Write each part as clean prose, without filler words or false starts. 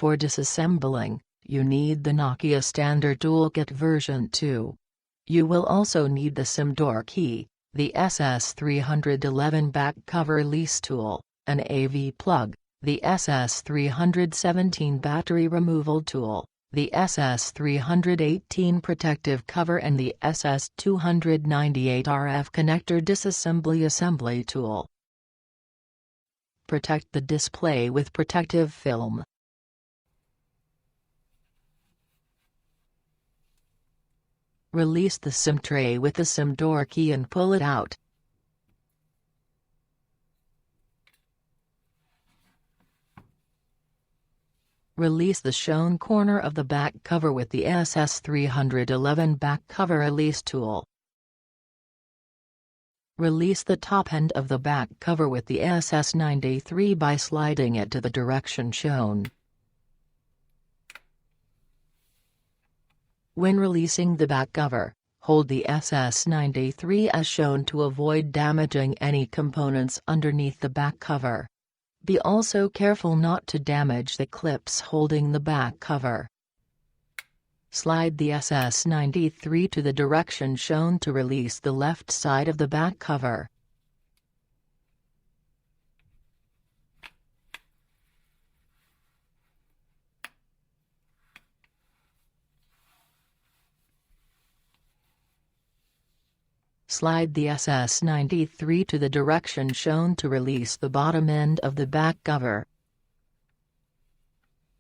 For disassembling, you need the Nokia Standard Toolkit version 2. You will also need the SIM door key, the SS311 back cover release tool, an AV plug, the SS317 battery removal tool, the SS318 protective cover and the SS298 RF connector disassembly tool. Protect the display with protective film. Release the SIM tray with the SIM door key and pull it out. Release the shown corner of the back cover with the SS311 back cover release tool. Release the top end of the back cover with the SS93 by sliding it to the direction shown. When releasing the back cover, hold the SS93 as shown to avoid damaging any components underneath the back cover. Be also careful not to damage the clips holding the back cover. Slide the SS93 to the direction shown to release the left side of the back cover. Slide the SS93 to the direction shown to release the bottom end of the back cover.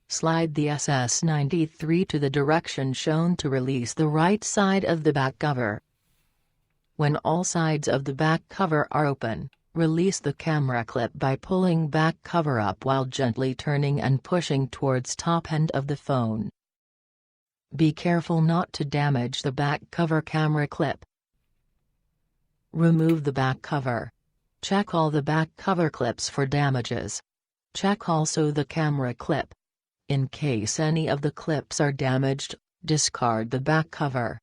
Slide the SS93 to the direction shown to release the right side of the back cover. When all sides of the back cover are open, release the camera clip by pulling back cover up while gently turning and pushing towards top end of the phone. Be careful not to damage the back cover camera clip. Remove the back cover. Check all the back cover clips for damages. Check also the camera clip. In case any of the clips are damaged, discard the back cover.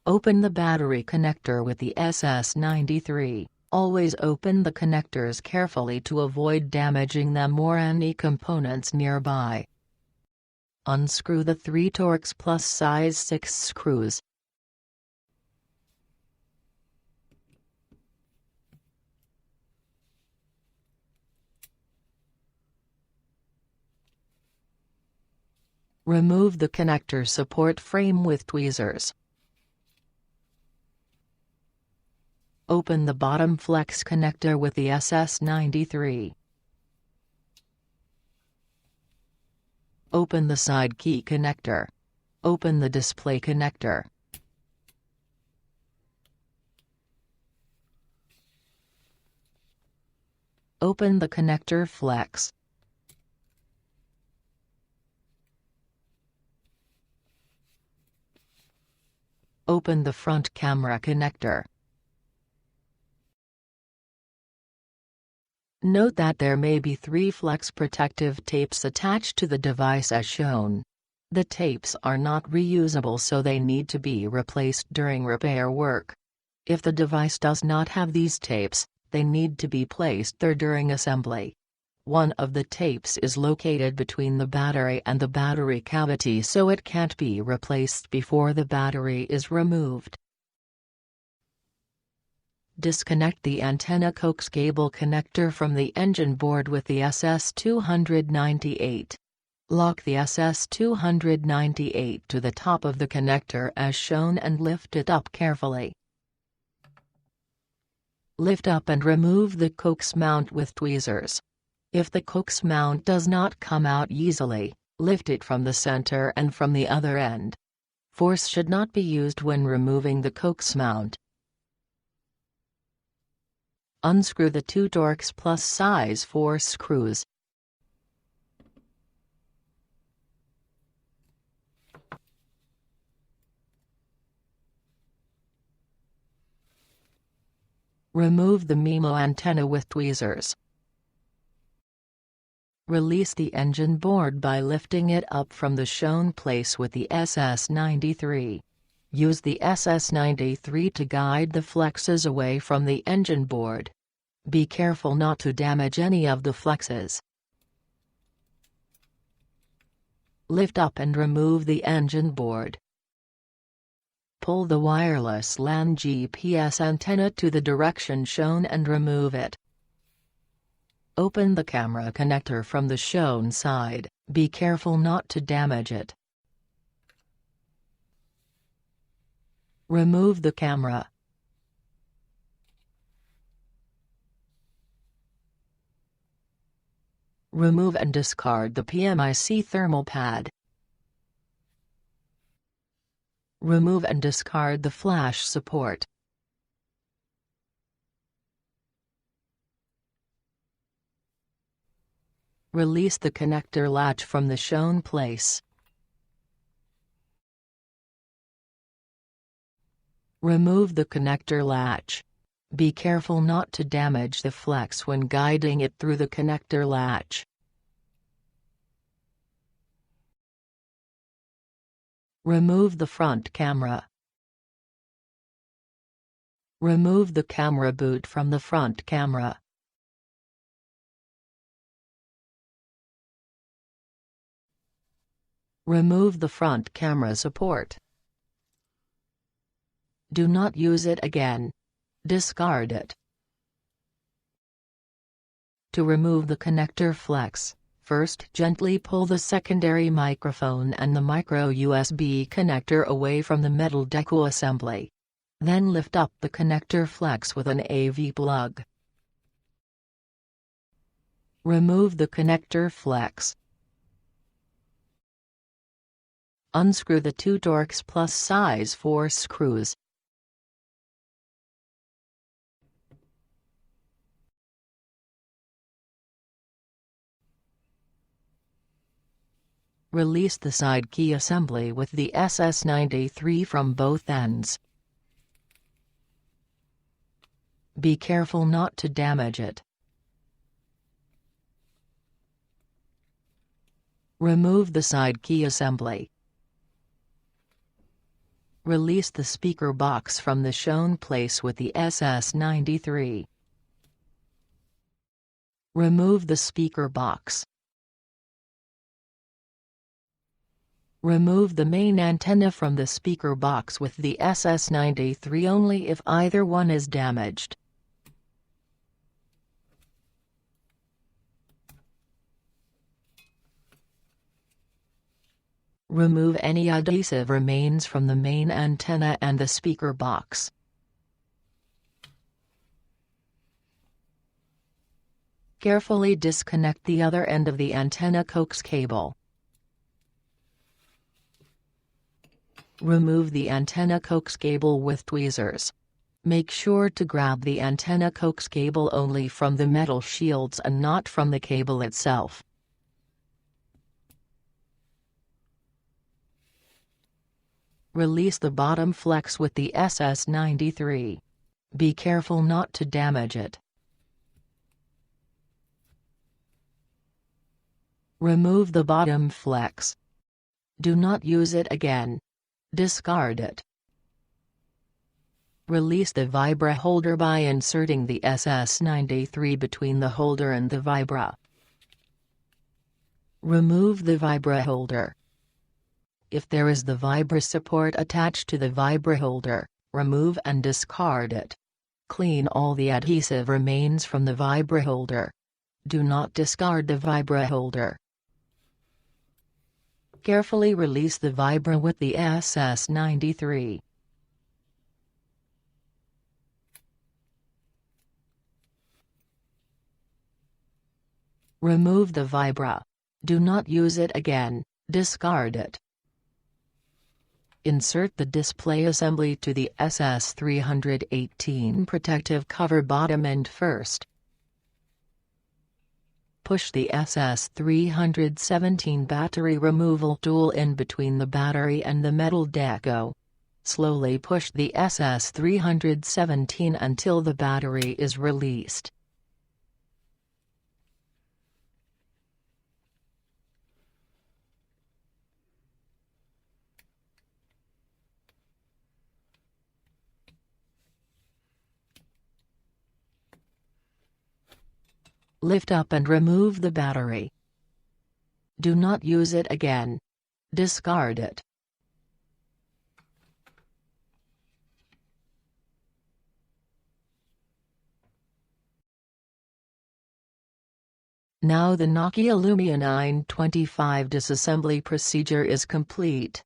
Open the battery connector with the SS93. Always open the connectors carefully to avoid damaging them or any components nearby. Unscrew the 3 Torx Plus size 6 screws. Remove the connector support frame with tweezers. Open the bottom flex connector with the SS93. Open the side key connector. Open the display connector. Open the connector flex. Open the front camera connector. Note that there may be 3 flex protective tapes attached to the device as shown. The tapes are not reusable, so they need to be replaced during repair work. If the device does not have these tapes, they need to be placed there during assembly. One of the tapes is located between the battery and the battery cavity, so it can't be replaced before the battery is removed. Disconnect the antenna coax cable connector from the engine board with the SS298. Lock the SS298 to the top of the connector as shown and lift it up carefully. Lift up and remove the coax mount with tweezers. If the coax mount does not come out easily, lift it from the center and from the other end. Force should not be used when removing the coax mount. Unscrew the 2 Torx Plus size 4 screws. Remove the MIMO antenna with tweezers. Release the engine board by lifting it up from the shown place with the SS93. Use the SS93 to guide the flexes away from the engine board. Be careful not to damage any of the flexes. Lift up and remove the engine board. Pull the wireless LAN GPS antenna to the direction shown and remove it. Open the camera connector from the shown side, be careful not to damage it. Remove the camera. Remove and discard the PMIC thermal pad. Remove and discard the flash support. Release the connector latch from the shown place. Remove the connector latch. Be careful not to damage the flex when guiding it through the connector latch. Remove the front camera. Remove the camera boot from the front camera. Remove the front camera support. Do not use it again. Discard it. To remove the connector flex, first gently pull the secondary microphone and the micro USB connector away from the metal deco assembly. Then lift up the connector flex with an AV plug. Remove the connector flex. Unscrew the 2 Torx Plus size 4 screws. Release the side key assembly with the SS93 from both ends. Be careful not to damage it. Remove the side key assembly. Release the speaker box from the shown place with the SS93. Remove the speaker box. Remove the main antenna from the speaker box with the SS93 only if either one is damaged. Remove any adhesive remains from the main antenna and the speaker box. Carefully disconnect the other end of the antenna coax cable. Remove the antenna coax cable with tweezers. Make sure to grab the antenna coax cable only from the metal shields and not from the cable itself. Release the bottom flex with the SS93. Be careful not to damage it. Remove the bottom flex. Do not use it again. Discard it. Release the vibra holder by inserting the SS93 between the holder and the vibra. Remove the vibra holder. If there is the vibra support attached to the vibra holder, remove and discard it. Clean all the adhesive remains from the vibra holder. Do not discard the vibra holder. Carefully release the vibra with the SS93. Remove the vibra. Do not use it again, discard it. Insert the display assembly to the SS318 protective cover bottom end first. Push the SS317 battery removal tool in between the battery and the metal deco. Slowly push the SS317 until the battery is released. Lift up and remove the battery. Do not use it again. Discard it. Now the Nokia Lumia 925 disassembly procedure is complete.